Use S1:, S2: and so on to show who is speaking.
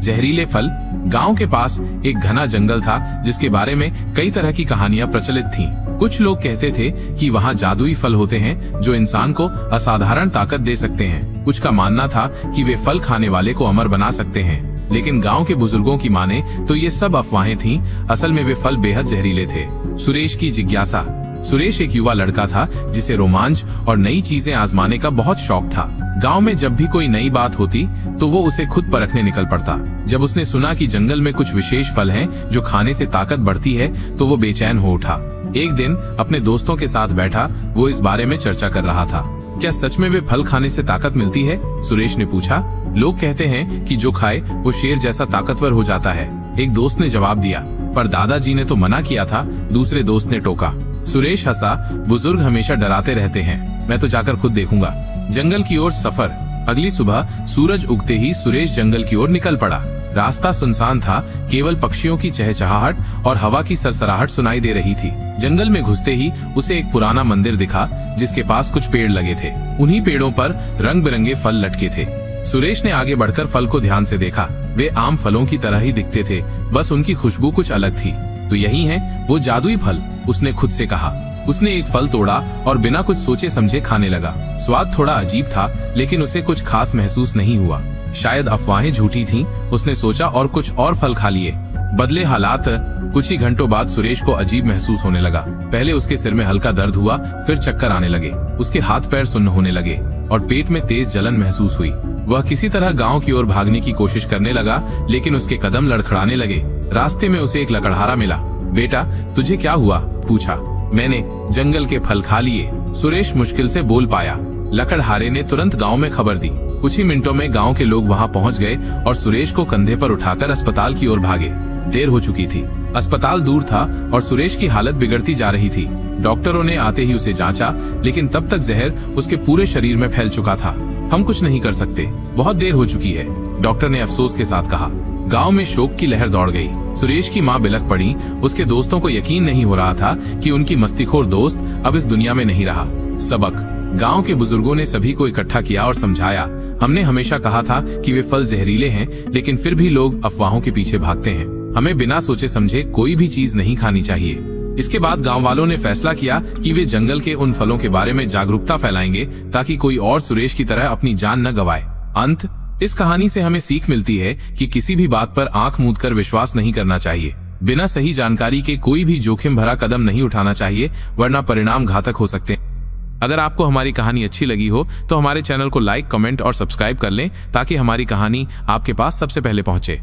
S1: जहरीले फल। गांव के पास एक घना जंगल था जिसके बारे में कई तरह की कहानियां प्रचलित थीं। कुछ लोग कहते थे कि वहां जादुई फल होते हैं जो इंसान को असाधारण ताकत दे सकते हैं। कुछ का मानना था कि वे फल खाने वाले को अमर बना सकते हैं, लेकिन गांव के बुजुर्गों की माने तो ये सब अफवाहें थीं। असल में वे फल बेहद जहरीले थे। सुरेश की जिज्ञासा। सुरेश एक युवा लड़का था जिसे रोमांच और नई चीजें आजमाने का बहुत शौक था। गांव में जब भी कोई नई बात होती तो वो उसे खुद परखने निकल पड़ता। जब उसने सुना कि जंगल में कुछ विशेष फल हैं जो खाने से ताकत बढ़ती है तो वो बेचैन हो उठा। एक दिन अपने दोस्तों के साथ बैठा वो इस बारे में चर्चा कर रहा था। क्या सच में वे फल खाने से ताकत मिलती है? सुरेश ने पूछा। लोग कहते हैं कि जो खाए वो शेर जैसा ताकतवर हो जाता है, एक दोस्त ने जवाब दिया। पर दादाजी ने तो मना किया था, दूसरे दोस्त ने टोका। सुरेश हंसा। बुजुर्ग हमेशा डराते रहते हैं, मैं तो जाकर खुद देखूंगा। जंगल की ओर सफर। अगली सुबह सूरज उगते ही सुरेश जंगल की ओर निकल पड़ा। रास्ता सुनसान था, केवल पक्षियों की चहचहाहट और हवा की सरसराहट सुनाई दे रही थी। जंगल में घुसते ही उसे एक पुराना मंदिर दिखा जिसके पास कुछ पेड़ लगे थे। उन्हीं पेड़ों पर रंग बिरंगे फल लटके थे। सुरेश ने आगे बढ़कर फल को ध्यान से देखा। वे आम फलों की तरह ही दिखते थे, बस उनकी खुशबू कुछ अलग थी। तो यही है वो जादुई फल, उसने खुद से कहा। उसने एक फल तोड़ा और बिना कुछ सोचे समझे खाने लगा। स्वाद थोड़ा अजीब था, लेकिन उसे कुछ खास महसूस नहीं हुआ। शायद अफवाहें झूठी थीं, उसने सोचा और कुछ और फल खा लिए। बदले हालात। कुछ ही घंटों बाद सुरेश को अजीब महसूस होने लगा। पहले उसके सिर में हल्का दर्द हुआ, फिर चक्कर आने लगे। उसके हाथ पैर सुन्न होने लगे और पेट में तेज जलन महसूस हुई। वह किसी तरह गांव की ओर भागने की कोशिश करने लगा, लेकिन उसके कदम लड़खड़ाने लगे। रास्ते में उसे एक लकड़हारा मिला। बेटा, तुझे क्या हुआ? पूछा। मैंने जंगल के फल खा लिए, सुरेश मुश्किल से बोल पाया। लकड़हारे ने तुरंत गांव में खबर दी। कुछ ही मिनटों में गांव के लोग वहां पहुंच गए और सुरेश को कंधे पर उठाकर अस्पताल की ओर भागे। देर हो चुकी थी। अस्पताल दूर था और सुरेश की हालत बिगड़ती जा रही थी। डॉक्टरों ने आते ही उसे जांचा, लेकिन तब तक जहर उसके पूरे शरीर में फैल चुका था। हम कुछ नहीं कर सकते, बहुत देर हो चुकी है, डॉक्टर ने अफसोस के साथ कहा। गांव में शोक की लहर दौड़ गई। सुरेश की मां बिलख पड़ी। उसके दोस्तों को यकीन नहीं हो रहा था कि उनकी मस्तीखोर दोस्त अब इस दुनिया में नहीं रहा। सबक। गांव के बुजुर्गों ने सभी को इकट्ठा किया और समझाया। हमने हमेशा कहा था कि वे फल जहरीले हैं, लेकिन फिर भी लोग अफवाहों के पीछे भागते हैं। हमें बिना सोचे समझे कोई भी चीज नहीं खानी चाहिए। इसके बाद गांव वालों ने फैसला किया कि वे जंगल के उन फलों के बारे में जागरूकता फैलाएंगे ताकि कोई और सुरेश की तरह अपनी जान न गंवाए। अंत। इस कहानी से हमें सीख मिलती है कि किसी भी बात पर आंख मूंद कर विश्वास नहीं करना चाहिए। बिना सही जानकारी के कोई भी जोखिम भरा कदम नहीं उठाना चाहिए, वरना परिणाम घातक हो सकते हैं। अगर आपको हमारी कहानी अच्छी लगी हो तो हमारे चैनल को लाइक, कमेंट और सब्सक्राइब कर लें ताकि हमारी कहानी आपके पास सबसे पहले पहुंचे।